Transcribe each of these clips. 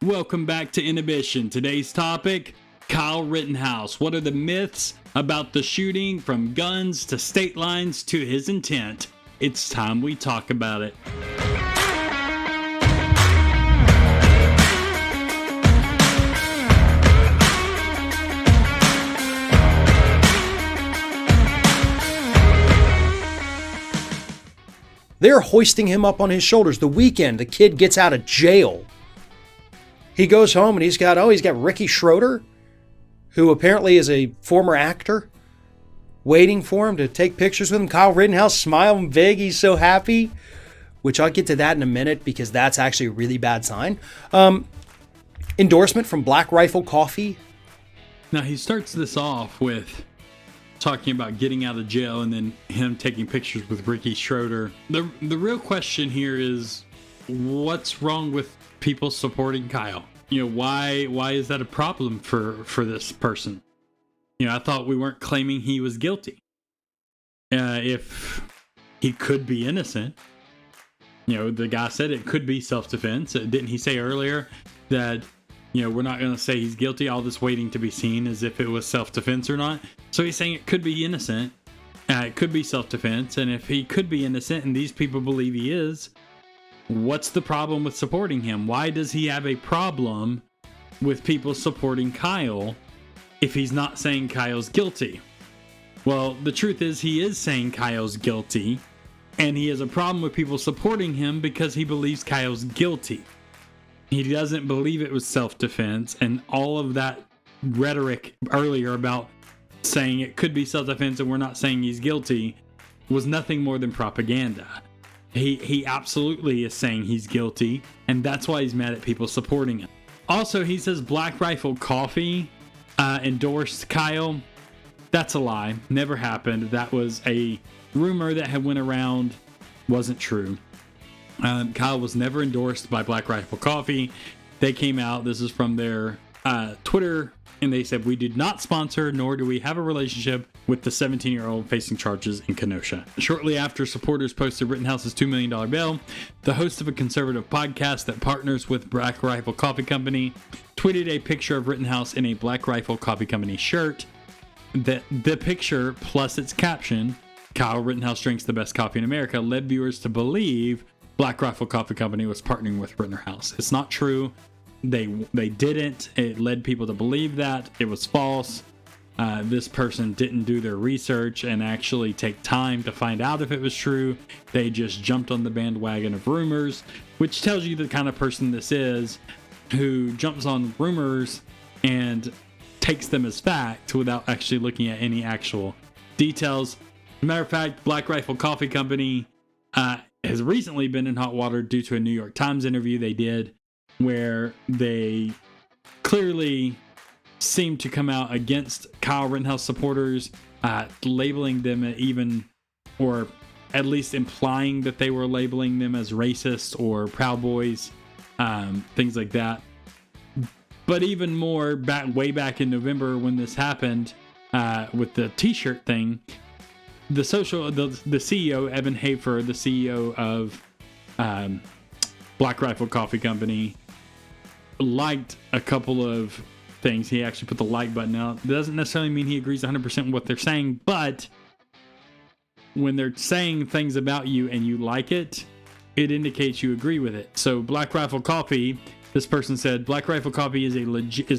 Welcome back to Inhibition. Today's topic, Kyle Rittenhouse. What are the myths about the shooting, from guns to state lines to his intent? It's time we talk about it. They're hoisting him up on his shoulders. The weekend, the kid gets out of jail. He goes home and he's got Ricky Schroeder, who apparently is a former actor, waiting for him to take pictures with him. Kyle Rittenhouse, smiling big. He's so happy, which I'll get to that in a minute because that's actually a really bad sign. Endorsement from Black Rifle Coffee. Now, he starts this off with talking about getting out of jail and then him taking pictures with Ricky Schroeder. The real question here is, what's wrong with people supporting Kyle? Why is that a problem for this person? I thought we weren't claiming he was guilty. If he could be innocent, the guy said it could be self-defense. Didn't he say earlier that we're not going to say he's guilty, all this waiting to be seen as if it was self-defense or not? So he's saying it could be innocent, it could be self-defense, and if he could be innocent and these people believe he is, what's the problem with supporting him? Why does he have a problem with people supporting Kyle if he's not saying Kyle's guilty? Well, the truth is he is saying Kyle's guilty, and he has a problem with people supporting him because he believes Kyle's guilty. He doesn't believe it was self-defense, and all of that rhetoric earlier about saying it could be self-defense and we're not saying he's guilty was nothing more than propaganda. He absolutely is saying he's guilty, and that's why he's mad at people supporting him. Also, he says Black Rifle Coffee endorsed Kyle. That's a lie. Never happened. That was a rumor that had went around. Wasn't true. Kyle was never endorsed by Black Rifle Coffee. They came out. This is from their Twitter, and they said, "We did not sponsor, nor do we have a relationship with the 17-year-old facing charges in Kenosha." Shortly after supporters posted Rittenhouse's $2 million bail, the host of a conservative podcast that partners with Black Rifle Coffee Company tweeted a picture of Rittenhouse in a Black Rifle Coffee Company shirt. The picture, plus its caption, "Kyle Rittenhouse drinks the best coffee in America," led viewers to believe Black Rifle Coffee Company was partnering with Rittenhouse. It's not true. They didn't. It led people to believe that. It was false. This person didn't do their research and actually take time to find out if it was true. They just jumped on the bandwagon of rumors, which tells you the kind of person this is, who jumps on rumors and takes them as fact without actually looking at any actual details. Matter of fact, Black Rifle Coffee Company has recently been in hot water due to a New York Times interview they did, where they clearly seem to come out against Kyle Rittenhouse supporters, labeling them or at least implying that they were labeling them as racist or Proud Boys, things like that. But even more, way back in November when this happened, with the t-shirt thing, the CEO, Evan Hafer, the CEO of Black Rifle Coffee Company, liked a couple of things. He actually put the like button out. It doesn't necessarily mean he agrees 100% with what they're saying, but when they're saying things about you and you like it, it indicates you agree with it. So Black Rifle Coffee, this person said, "Black Rifle Coffee is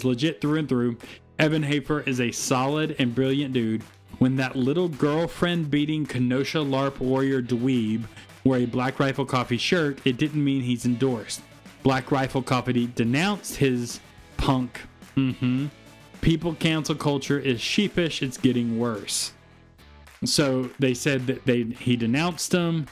legit through and through. Evan Hafer is a solid and brilliant dude. When that little girlfriend-beating Kenosha LARP warrior dweeb wore a Black Rifle Coffee shirt, it didn't mean he's endorsed. Black Rifle Coffee denounced his punk. People cancel culture is sheepish. It's getting worse." So they said that he denounced him,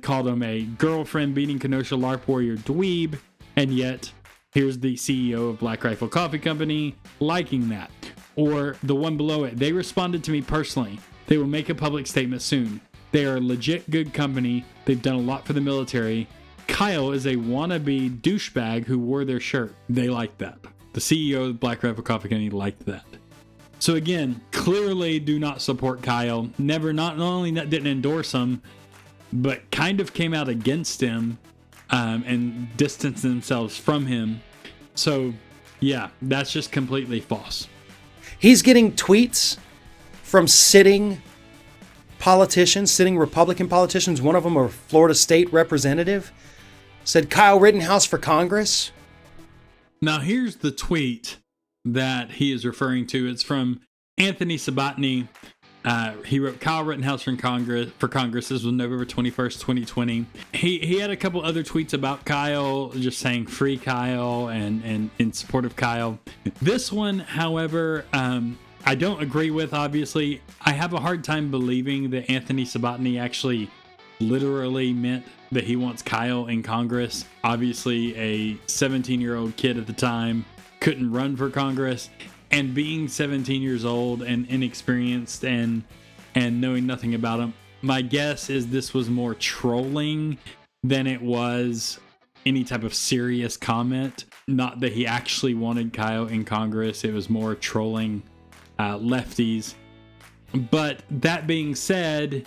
called him a girlfriend-beating Kenosha LARP warrior dweeb, and yet here's the CEO of Black Rifle Coffee Company liking that. Or the one below it, "They responded to me personally. They will make a public statement soon. They are a legit good company. They've done a lot for the military. Kyle is a wannabe douchebag who wore their shirt." They liked that. The CEO of Black Rifle Coffee Company liked that. So again, clearly do not support Kyle. Not only didn't endorse him, but kind of came out against him and distanced themselves from him. So, yeah, that's just completely false. He's getting tweets from sitting politicians, sitting Republican politicians. One of them, a Florida state representative, said Kyle Rittenhouse for Congress. Now, here's the tweet that he is referring to. It's from Anthony Sobotny. He wrote Kyle Rittenhouse for Congress. This was November 21st, 2020. He had a couple other tweets about Kyle, just saying free Kyle and in support of Kyle. This one, however, I don't agree with, obviously. I have a hard time believing that Anthony Sobotny actually literally meant that he wants Kyle in Congress. Obviously, a 17-year-old kid at the time couldn't run for Congress. And being 17 years old and inexperienced and knowing nothing about him, my guess is this was more trolling than it was any type of serious comment. Not that he actually wanted Kyle in Congress. It was more trolling lefties. But that being said,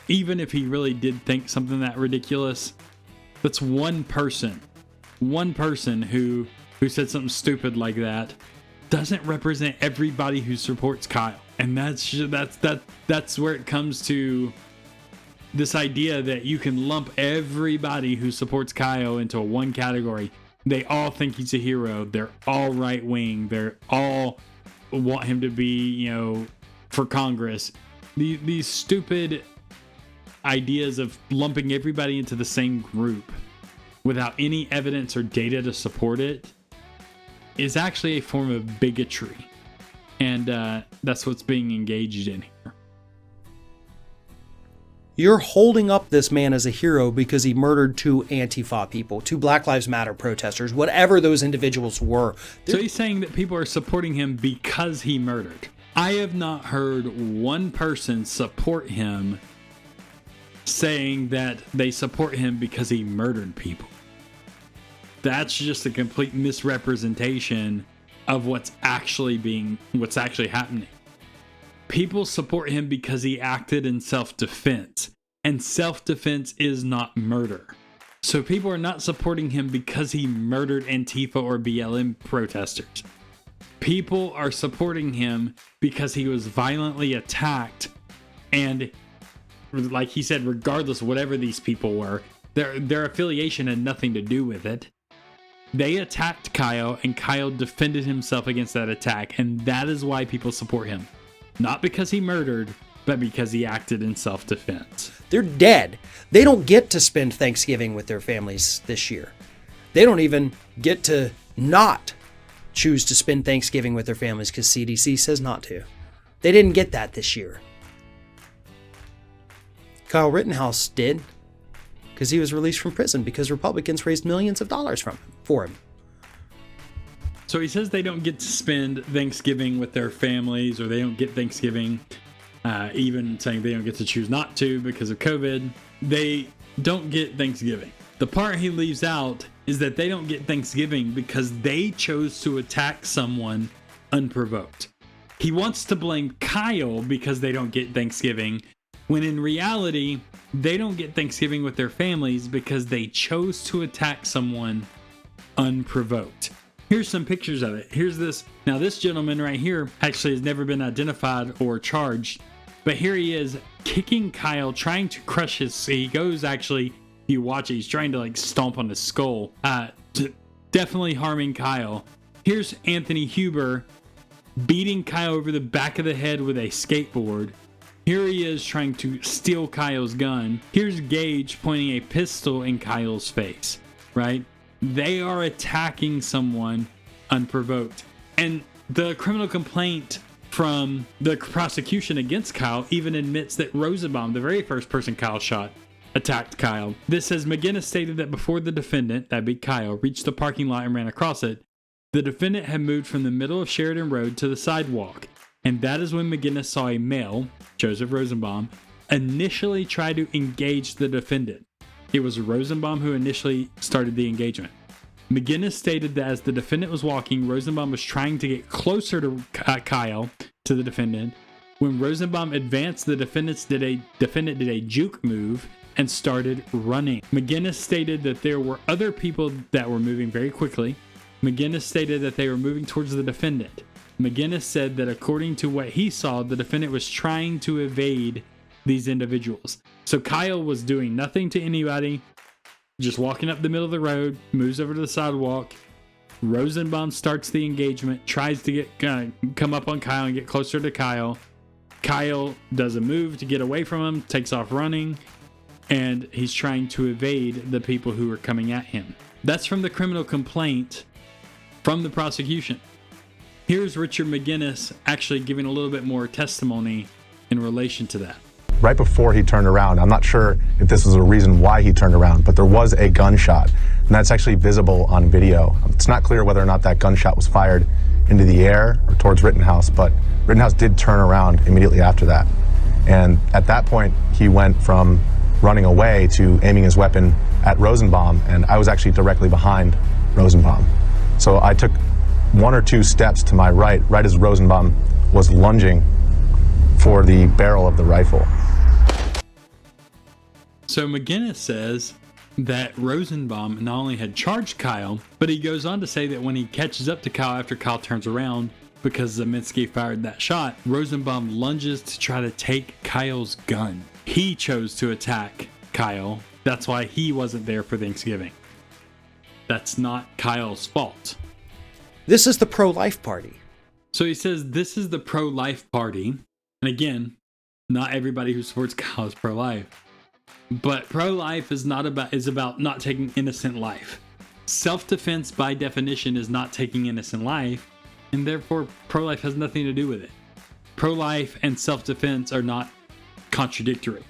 even if he really did think something that ridiculous, that's one person who said something stupid like that. Doesn't represent everybody who supports Kyle. And that's where it comes to this idea that you can lump everybody who supports Kyle into one category. They all think he's a hero. They're all right wing. They're all want him to be, for Congress. These stupid ideas of lumping everybody into the same group without any evidence or data to support it is actually a form of bigotry. And that's what's being engaged in here. You're holding up this man as a hero because he murdered 2 Antifa people, 2 Black Lives Matter protesters, whatever those individuals were. So he's saying that people are supporting him because he murdered. I have not heard one person support him saying that they support him because he murdered people. That's just a complete misrepresentation of what's actually happening. People support him because he acted in self-defense, and self-defense is not murder. So people are not supporting him because he murdered Antifa or BLM protesters. People are supporting him because he was violently attacked, and like he said, regardless of whatever these people were, their affiliation had nothing to do with it. They attacked Kyle, and Kyle defended himself against that attack, and that is why people support him. Not because he murdered, but because he acted in self-defense. They're dead. They don't get to spend Thanksgiving with their families this year. They don't even get to not choose to spend Thanksgiving with their families because CDC says not to. They didn't get that this year. Kyle Rittenhouse did, because he was released from prison because Republicans raised millions of dollars for him. So he says they don't get to spend Thanksgiving with their families, or they don't get Thanksgiving, even saying they don't get to choose not to because of COVID. They don't get Thanksgiving. The part he leaves out is that they don't get Thanksgiving because they chose to attack someone unprovoked. He wants to blame Kyle because they don't get Thanksgiving, when in reality, they don't get Thanksgiving with their families because they chose to attack someone unprovoked. Here's some pictures of it. Here's this. Now, this gentleman right here actually has never been identified or charged, but here he is kicking Kyle, trying to crush his. He goes actually, you watch it, he's trying to stomp on his skull, definitely harming Kyle. Here's Anthony Huber beating Kyle over the back of the head with a skateboard. Here he is trying to steal Kyle's gun. Here's Gage pointing a pistol in Kyle's face, right? They are attacking someone unprovoked. And the criminal complaint from the prosecution against Kyle even admits that Rosenbaum, the very first person Kyle shot, attacked Kyle. This says McGinnis stated that before the defendant, that'd be Kyle, reached the parking lot and ran across it, the defendant had moved from the middle of Sheridan Road to the sidewalk. And that is when McGinnis saw a male, Joseph Rosenbaum, initially try to engage the defendant. It was Rosenbaum who initially started the engagement. McGinnis stated that as the defendant was walking, Rosenbaum was trying to get closer to Kyle, to the defendant. When Rosenbaum advanced, the defendant did a juke move and started running. McGinnis stated that there were other people that were moving very quickly, McGinnis stated that they were moving towards the defendant. McGinnis said that according to what he saw, the defendant was trying to evade these individuals. So Kyle was doing nothing to anybody, just walking up the middle of the road, moves over to the sidewalk. Rosenbaum starts the engagement, tries to come up on Kyle and get closer to Kyle. Kyle does a move to get away from him, takes off running, and he's trying to evade the people who are coming at him. That's from the criminal complaint from the prosecution. Here's Richard McGinnis actually giving a little bit more testimony in relation to that. Right before he turned around, I'm not sure if this was a reason why he turned around, but there was a gunshot, and that's actually visible on video. It's not clear whether or not that gunshot was fired into the air or towards Rittenhouse, but Rittenhouse did turn around immediately after that. And at that point, he went from running away to aiming his weapon at Rosenbaum, and I was actually directly behind Rosenbaum. So I took one or two steps to my right as Rosenbaum was lunging for the barrel of the rifle. So McGinnis says that Rosenbaum not only had charged Kyle, but he goes on to say that when he catches up to Kyle after Kyle turns around, because Zeminski fired that shot, Rosenbaum lunges to try to take Kyle's gun. He chose to attack Kyle. That's why he wasn't there for Thanksgiving. That's not Kyle's fault. This is the pro-life party. So he says this is the pro-life party. And again, not everybody who supports Kyle is pro-life. But pro-life is about not taking innocent life. Self-defense by definition is not taking innocent life, and therefore pro-life has nothing to do with it. Pro-life and self-defense are not contradictory.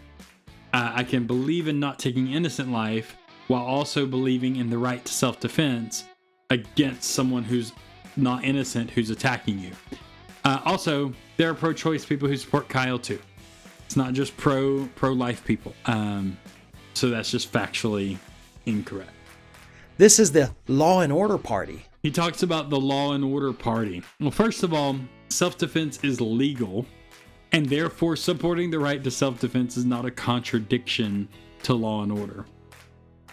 I can believe in not taking innocent life while also believing in the right to self-defense against someone who's not innocent who's attacking you. Also, there are pro-choice people who support Kyle too. It's not just pro-life people. So that's just factually incorrect. This is the law and order party. He talks about the law and order party. Well, first of all, self-defense is legal, and therefore supporting the right to self-defense is not a contradiction to law and order.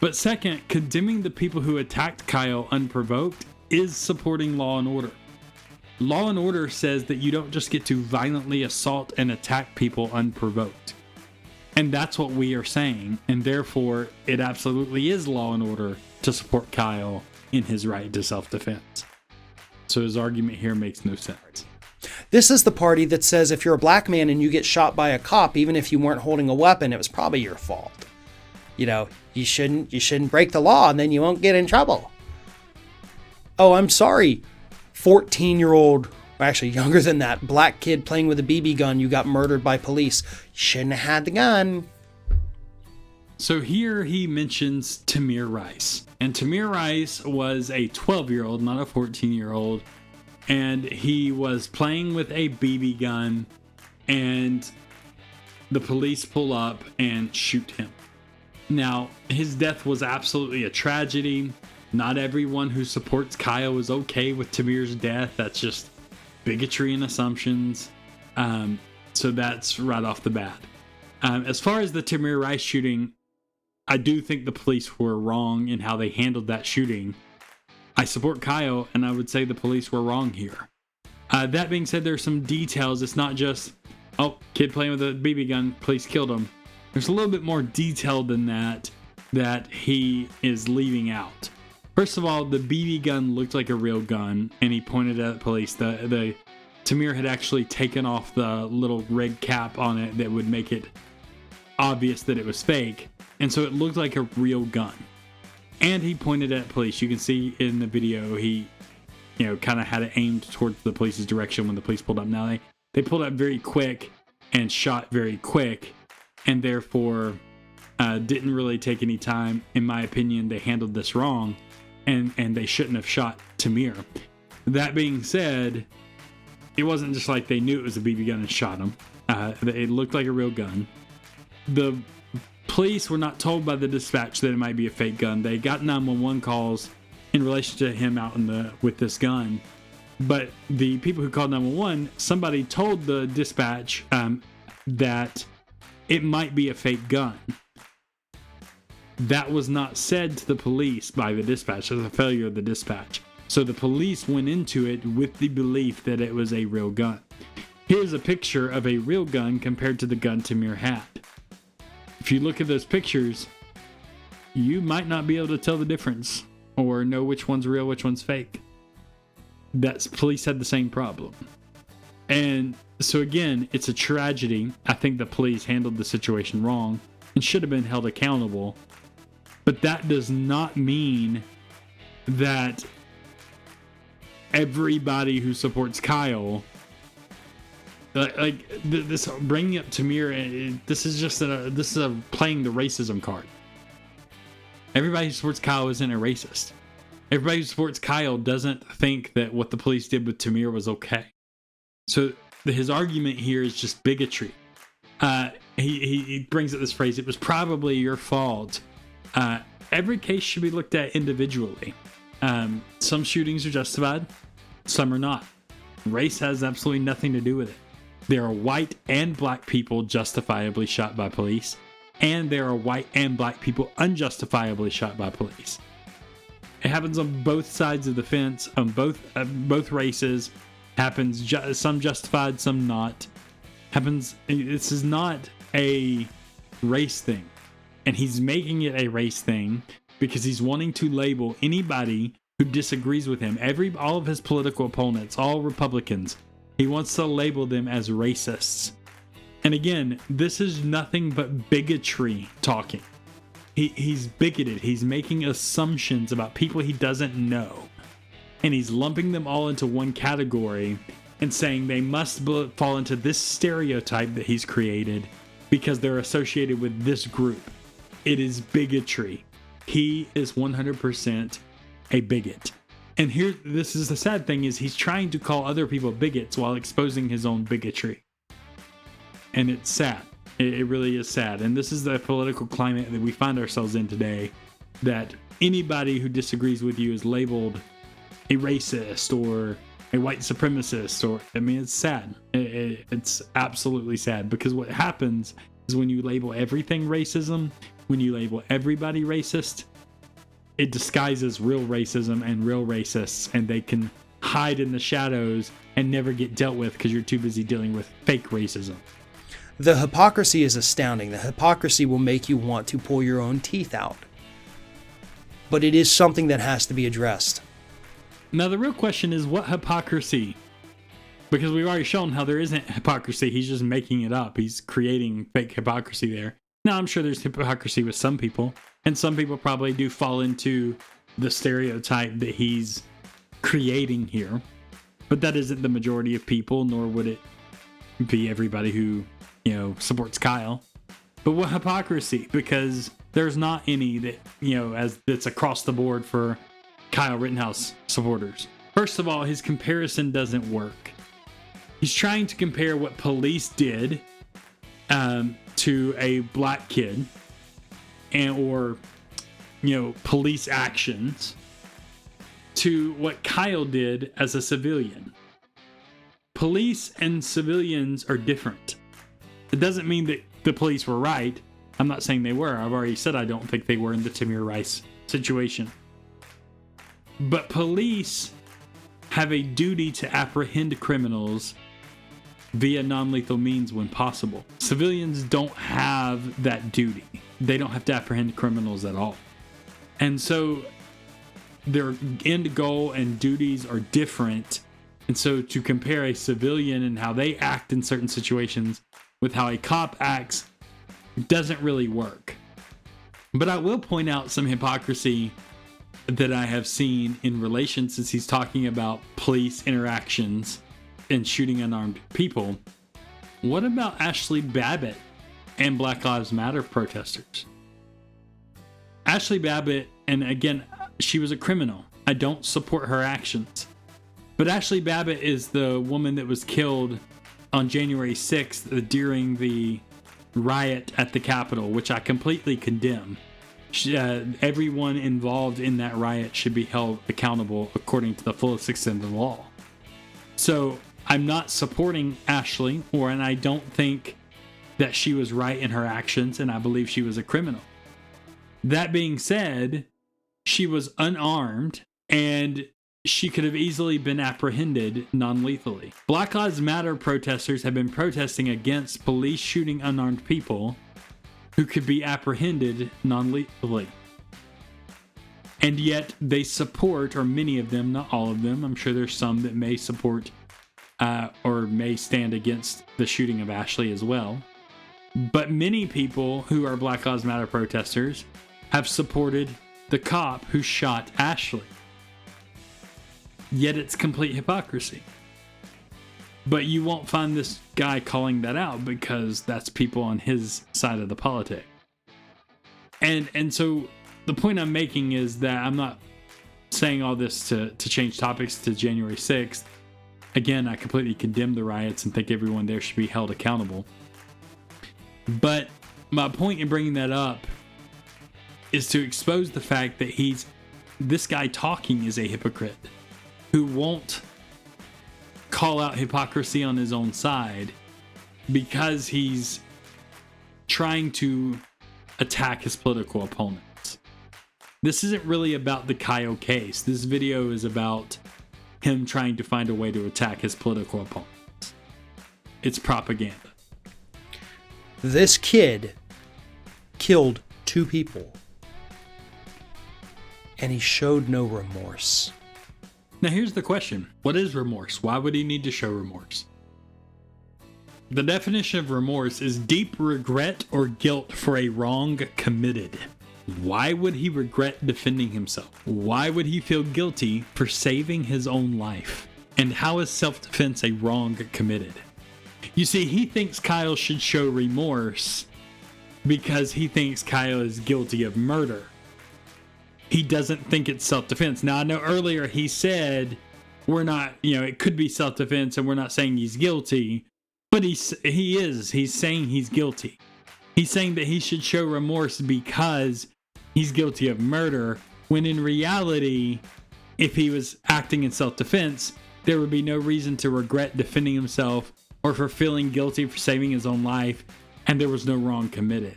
But second, condemning the people who attacked Kyle unprovoked is supporting law and order. Law and order says that you don't just get to violently assault and attack people unprovoked. And that's what we are saying. And therefore, it absolutely is law and order to support Kyle in his right to self-defense. So his argument here makes no sense. This is the party that says if you're a black man and you get shot by a cop, even if you weren't holding a weapon, it was probably your fault. You know, you shouldn't break the law and then you won't get in trouble. Oh, I'm sorry. 14-year-old, actually younger than that, black kid playing with a BB gun, you got murdered by police. You shouldn't have had the gun. So here he mentions Tamir Rice. And Tamir Rice was a 12-year-old, not a 14-year-old. And he was playing with a BB gun, and the police pull up and shoot him. Now, his death was absolutely a tragedy. Not everyone who supports Kyle is okay with Tamir's death. That's just bigotry and assumptions. So that's right off the bat. As far as the Tamir Rice shooting, I do think the police were wrong in how they handled that shooting. I support Kyle, and I would say the police were wrong here. That being said, there's some details. It's not just, oh, kid playing with a BB gun, police killed him. There's a little bit more detail than that he is leaving out. First of all, the BB gun looked like a real gun, and he pointed at police. The Tamir had actually taken off the little red cap on it that would make it obvious that it was fake, and so it looked like a real gun. And he pointed at police. You can see in the video he, kind of had it aimed towards the police's direction when the police pulled up. Now they pulled up very quick and shot very quick, and therefore didn't really take any time. In my opinion, they handled this wrong. And they shouldn't have shot Tamir. That being said, it wasn't just like they knew it was a BB gun and shot him. It looked like a real gun. The police were not told by the dispatch that it might be a fake gun. They got 911 calls in relation to him out with this gun. But the people who called 911, somebody told the dispatch that it might be a fake gun. That was not said to the police by the dispatch. It was a failure of the dispatch. So the police went into it with the belief that it was a real gun. Here's a picture of a real gun compared to the gun Tamir had. If you look at those pictures, you might not be able to tell the difference or know which one's real, which one's fake. Police had the same problem. And so again, it's a tragedy. I think the police handled the situation wrong and should have been held accountable. But that does not mean that everybody who supports Kyle, this bringing up Tamir, this is a playing the racism card. Everybody who supports Kyle isn't a racist. Everybody who supports Kyle doesn't think that what the police did with Tamir was okay. So his argument here is just bigotry. He brings up this phrase, it was probably your fault. Every case should be looked at individually. Some shootings are justified, some are not. Race has absolutely nothing to do with it. There are white and black people justifiably shot by police, and there are white and black people unjustifiably shot by police. It happens on both sides of the fence, on both races. Happens some justified, some not. This is not a race thing, and he's making it a race thing because he's wanting to label anybody who disagrees with him. All of his political opponents, all Republicans, he wants to label them as racists. And again, this is nothing but bigotry talking. He's bigoted. He's making assumptions about people he doesn't know. And he's lumping them all into one category and saying they must fall into this stereotype that he's created because they're associated with this group. It is bigotry. He is 100% a bigot. And here, this is the sad thing, is he's trying to call other people bigots while exposing his own bigotry. And it's sad. It really is sad. And this is the political climate that we find ourselves in today, that anybody who disagrees with you is labeled a racist or a white supremacist, or, I mean, it's sad. It's absolutely sad, because what happens is when you label everything racism, when you label everybody racist, it disguises real racism and real racists, and they can hide in the shadows and never get dealt with because you're too busy dealing with fake racism. The hypocrisy is astounding. The hypocrisy will make you want to pull your own teeth out. But it is something that has to be addressed. Now, the real question is, what hypocrisy? Because we've already shown how there isn't hypocrisy. He's just making it up. He's creating fake hypocrisy there. Now, I'm sure there's hypocrisy with some people, and some people probably do fall into the stereotype that he's creating here. But that isn't the majority of people, nor would it be everybody who, supports Kyle. But what hypocrisy? Because there's not any that, that's across the board for Kyle Rittenhouse supporters. First of all, his comparison doesn't work. He's trying to compare what police did to a black kid or police actions to what Kyle did as a civilian. Police and civilians are different. It doesn't mean that the police were right. I'm not saying they were. I've already said I don't think they were in the Tamir Rice situation. But police have a duty to apprehend criminals via non-lethal means when possible. Civilians don't have that duty. They don't have to apprehend criminals at all. And so their end goal and duties are different. And so to compare a civilian and how they act in certain situations with how a cop acts doesn't really work. But I will point out some hypocrisy that I have seen in relation, since he's talking about police interactions and shooting unarmed people. What about Ashley Babbitt and Black Lives Matter protesters? Ashley Babbitt, and again, she was a criminal. I don't support her actions. But Ashley Babbitt is the woman that was killed on January 6th during the riot at the Capitol, which I completely condemn. Everyone involved in that riot should be held accountable according to the fullest extent of the law. So I'm not supporting Ashley, and I don't think that she was right in her actions, and I believe she was a criminal. That being said, she was unarmed, and she could have easily been apprehended non-lethally. Black Lives Matter protesters have been protesting against police shooting unarmed people who could be apprehended non-lethally. And yet they support, or many of them, not all of them, I'm sure there's some that may support or may stand against the shooting of Ashley as well. But many people who are Black Lives Matter protesters have supported the cop who shot Ashley. Yet it's complete hypocrisy. But you won't find this guy calling that out because that's people on his side of the politic. And so the point I'm making is that I'm not saying all this to change topics to January 6th. Again, I completely condemn the riots and think everyone there should be held accountable. But my point in bringing that up is to expose the fact that this guy talking is a hypocrite who won't call out hypocrisy on his own side because he's trying to attack his political opponents. This isn't really about the Kyle case. This video is about him trying to find a way to attack his political opponents. It's propaganda. This kid killed 2 people, and he showed no remorse. Now here's the question. What is remorse? Why would he need to show remorse? The definition of remorse is deep regret or guilt for a wrong committed. Why would he regret defending himself? Why would he feel guilty for saving his own life? And how is self-defense a wrong committed? You see, he thinks Kyle should show remorse because he thinks Kyle is guilty of murder. He doesn't think it's self-defense. Now, I know earlier he said we're not, it could be self-defense and we're not saying he's guilty, but he is. He's saying he's guilty. He's saying that he should show remorse because he's guilty of murder, when in reality, if he was acting in self-defense, there would be no reason to regret defending himself or for feeling guilty for saving his own life, and there was no wrong committed.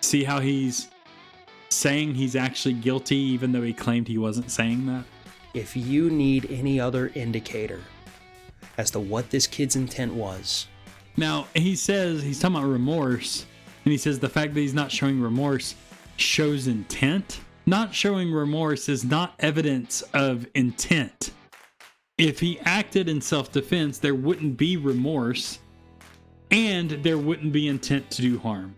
See how he's saying he's actually guilty even though he claimed he wasn't saying that? If you need any other indicator as to what this kid's intent was. Now, he says, he's talking about remorse, and he says the fact that he's not showing remorse shows intent. Not showing remorse is not evidence of intent. If he acted in self-defense, there wouldn't be remorse, and there wouldn't be intent to do harm.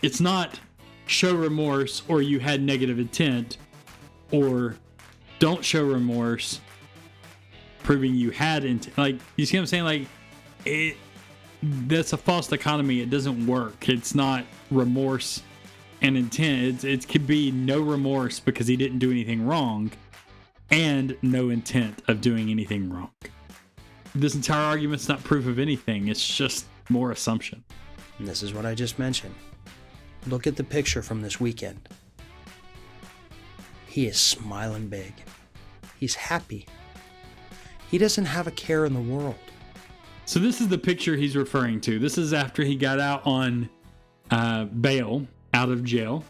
It's not show remorse or you had negative intent, or don't show remorse proving you had intent. Like, you see what I'm saying? Like, that's a false dichotomy. It doesn't work. It's not remorse and intent. It could be no remorse because he didn't do anything wrong, and no intent of doing anything wrong. This entire argument's not proof of anything. It's just more assumption. And this is what I just mentioned. Look at the picture from this weekend. He is smiling big. He's happy. He doesn't have a care in the world. So this is the picture he's referring to. This is after he got out on bail, out of jail.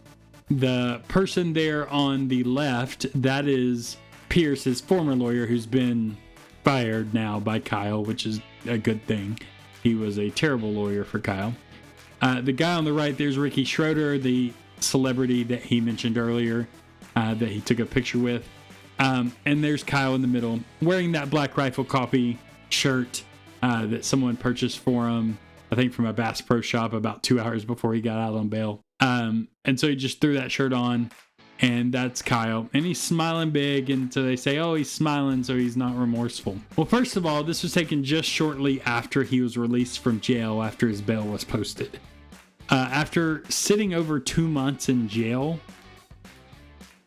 The person there on the left, that is Pierce, his former lawyer, who's been fired now by Kyle, which is a good thing. He was a terrible lawyer for Kyle. The guy on the right, there's Ricky Schroeder, the celebrity that he mentioned earlier, that he took a picture with. And there's Kyle in the middle, wearing that Black Rifle Coffee shirt that someone purchased for him, I think from a Bass Pro Shop about 2 hours before he got out on bail. And so he just threw that shirt on, and that's Kyle. And he's smiling big, and so they say, oh, he's smiling, so he's not remorseful. Well, first of all, this was taken just shortly after he was released from jail, after his bail was posted. After sitting over 2 months in jail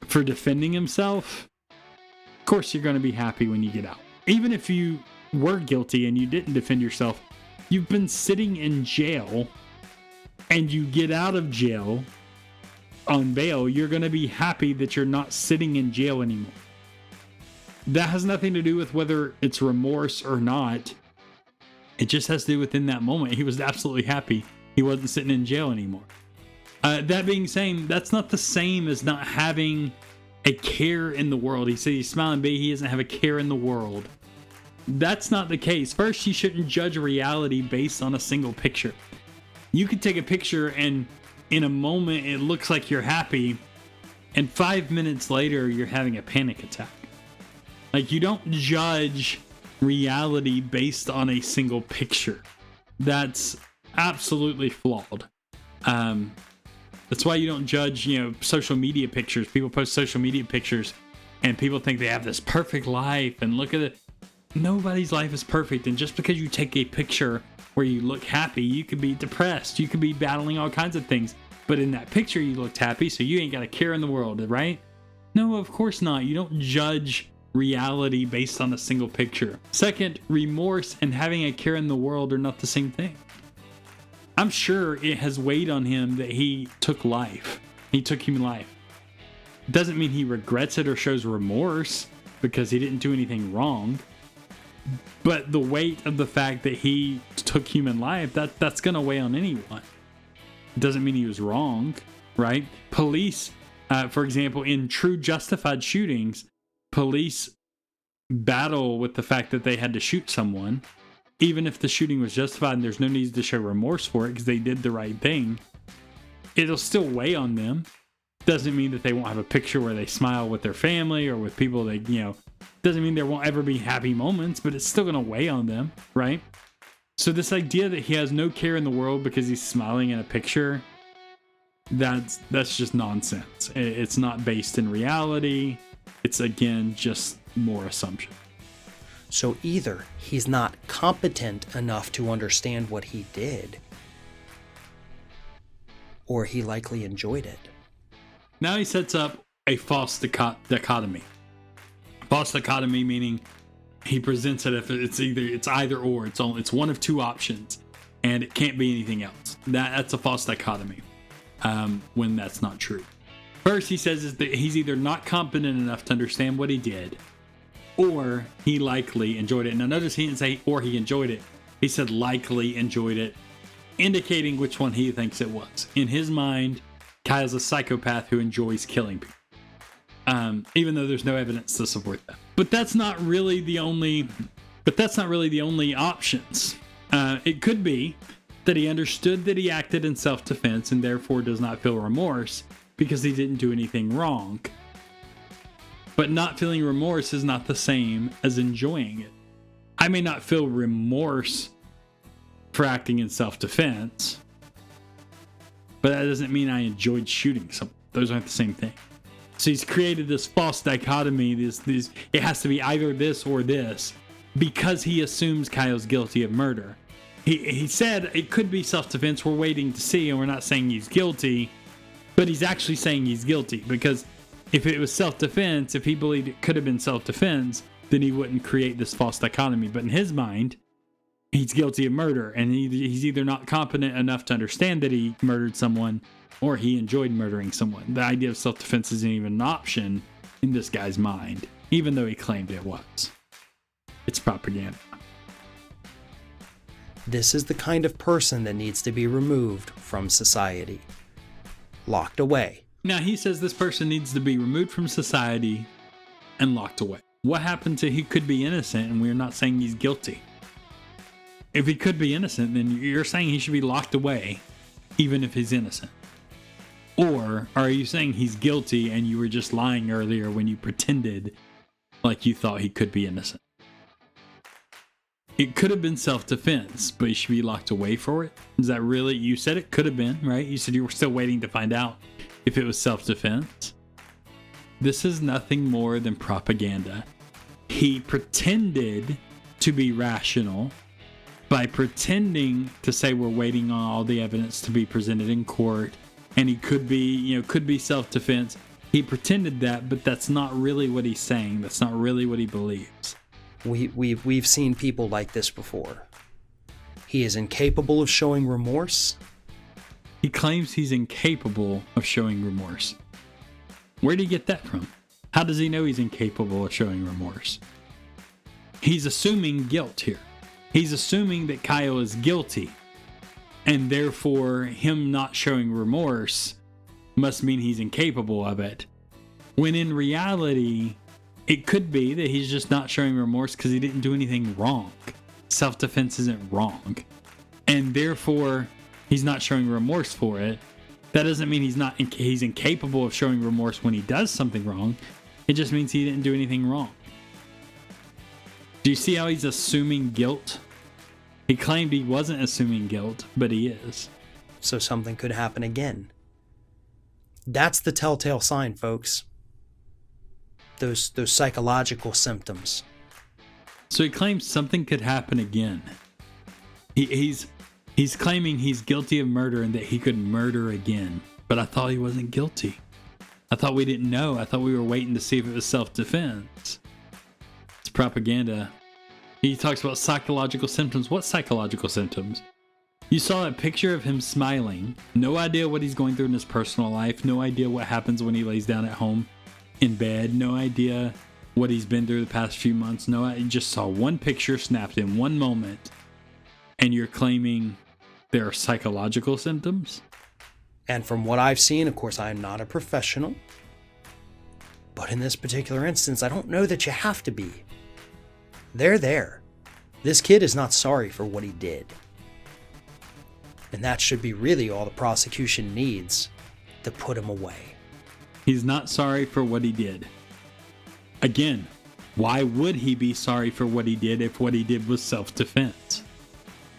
for defending himself, of course you're going to be happy when you get out. Even if you were guilty and you didn't defend yourself, you've been sitting in jail and you get out of jail on bail, you're going to be happy that you're not sitting in jail anymore. That has nothing to do with whether it's remorse or not. It just has to do with in that moment. He was absolutely happy he wasn't sitting in jail anymore. That being said, that's not the same as not having a care in the world. He said he's smiling big. He doesn't have a care in the world. That's not the case. First, you shouldn't judge reality based on a single picture. You could take a picture and in a moment it looks like you're happy, and 5 minutes later you're having a panic attack. Like, you don't judge reality based on a single picture. That's absolutely flawed. That's why you don't judge, social media pictures. People post social media pictures and people think they have this perfect life, and look at it. Nobody's life is perfect. And just because you take a picture where you look happy, you could be depressed. You could be battling all kinds of things. But in that picture, you looked happy, so you ain't got a care in the world, right? No, of course not. You don't judge reality based on a single picture. Second, remorse and having a care in the world are not the same thing. I'm sure it has weighed on him that he took life. He took human life. Doesn't mean he regrets it or shows remorse because he didn't do anything wrong. But the weight of the fact that he took human life, that's going to weigh on anyone. It doesn't mean he was wrong, right? Police, for example, in true justified shootings, police battle with the fact that they had to shoot someone. Even if the shooting was justified and there's no need to show remorse for it because they did the right thing, it'll still weigh on them. Doesn't mean that they won't have a picture where they smile with their family or with people they, doesn't mean there won't ever be happy moments, but it's still going to weigh on them, right? So this idea that he has no care in the world because he's smiling in a picture, that's just nonsense. It's not based in reality. It's, again, just more assumption. So either he's not competent enough to understand what he did, or he likely enjoyed it. Now he sets up a false dichotomy. False dichotomy meaning he presents it if it's either or. It's one of two options, and it can't be anything else. That's a false dichotomy when that's not true. First, he says is that he's either not competent enough to understand what he did, or he likely enjoyed it. Now notice he didn't say or he enjoyed it. He said likely enjoyed it, indicating which one he thinks it was. In his mind, Kyle's a psychopath who enjoys killing people. Even though there's no evidence to support that. But that's not really the only options. It could be that he understood that he acted in self-defense and therefore does not feel remorse because he didn't do anything wrong. But not feeling remorse is not the same as enjoying it. I may not feel remorse for acting in self-defense, but that doesn't mean I enjoyed shooting someone. Those aren't the same thing. So he's created this false dichotomy, this it has to be either this or this, because he assumes Kyle's guilty of murder. He said it could be self-defense. We're waiting to see, and we're not saying he's guilty, but he's actually saying he's guilty, because if it was self-defense, if he believed it could have been self-defense, then he wouldn't create this false dichotomy. But in his mind, he's guilty of murder, and he's either not competent enough to understand that he murdered someone, or he enjoyed murdering someone. The idea of self-defense isn't even an option in this guy's mind, even though he claimed it was. It's propaganda. This is the kind of person that needs to be removed from society. Locked away. Now, he says this person needs to be removed from society and locked away. What happens if he could be innocent and we're not saying he's guilty? If he could be innocent, then you're saying he should be locked away even if he's innocent. Or are you saying he's guilty and you were just lying earlier when you pretended like you thought he could be innocent? It could have been self-defense, but he should be locked away for it? Is that really? You said it could have been, right? You said you were still waiting to find out if it was self-defense. This is nothing more than propaganda. He pretended to be rational by pretending to say we're waiting on all the evidence to be presented in court, and he could be self-defense. He pretended that, but that's not really what he's saying. That's not really what he believes. We've seen people like this before. He is incapable of showing remorse. He claims he's incapable of showing remorse. Where did he get that from? How does he know he's incapable of showing remorse? He's assuming guilt here. He's assuming that Kyle is guilty, and therefore him not showing remorse must mean he's incapable of it. When in reality, it could be that he's just not showing remorse because he didn't do anything wrong. Self-defense isn't wrong. And therefore, he's not showing remorse for it. That doesn't mean he's incapable of showing remorse when he does something wrong. It just means he didn't do anything wrong. Do you see how he's assuming guilt? He claimed he wasn't assuming guilt, but he is. So something could happen again. That's the telltale sign, folks. Those psychological symptoms. So he claims something could happen again. He's claiming he's guilty of murder and that he could murder again. But I thought he wasn't guilty. I thought we didn't know. I thought we were waiting to see if it was self-defense. It's propaganda. He talks about psychological symptoms. What psychological symptoms? You saw that picture of him smiling. No idea what he's going through in his personal life. No idea what happens when he lays down at home in bed. No idea what he's been through the past few months. No, I just saw one picture snapped in one moment. And you're claiming there are psychological symptoms? And from what I've seen, of course, I am not a professional. But in this particular instance, I don't know that you have to be. They're there. This kid is not sorry for what he did. And that should be really all the prosecution needs to put him away. He's not sorry for what he did. Again, why would he be sorry for what he did if what he did was self-defense?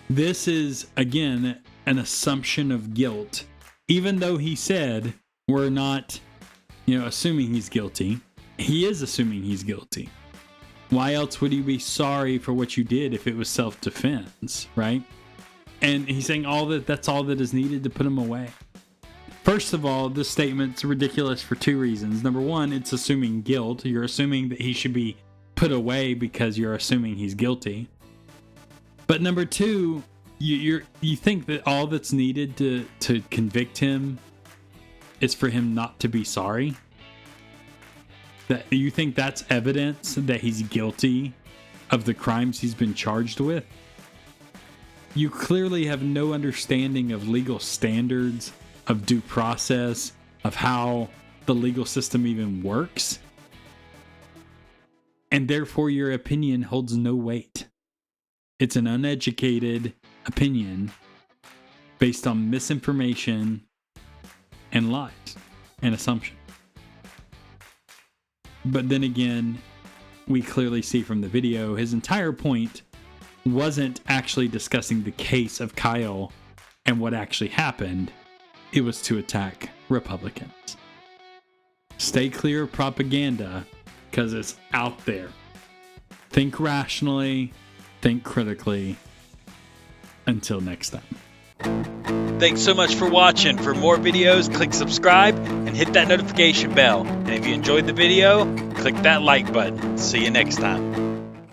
This is, again, an assumption of guilt. Even though he said we're not, assuming he's guilty, he is assuming he's guilty. Why else would you be sorry for what you did if it was self-defense, right? And he's saying that's all that is needed to put him away. First of all, this statement's ridiculous for two reasons. Number one, it's assuming guilt. You're assuming that he should be put away because you're assuming he's guilty. But number two, you think that all that's needed to convict him is for him not to be sorry? That you think that's evidence that he's guilty of the crimes he's been charged with? You clearly have no understanding of legal standards, of due process, of how the legal system even works. And therefore your opinion holds no weight. It's an uneducated opinion based on misinformation and lies and assumption. But then again, we clearly see from the video, his entire point wasn't actually discussing the case of Kyle and what actually happened. It was to attack Republicans. Stay clear of propaganda because it's out there. Think rationally, think critically. Until next time. Thanks so much for watching. For more videos, click subscribe and hit that notification bell. And if you enjoyed the video, click that like button. See you next time.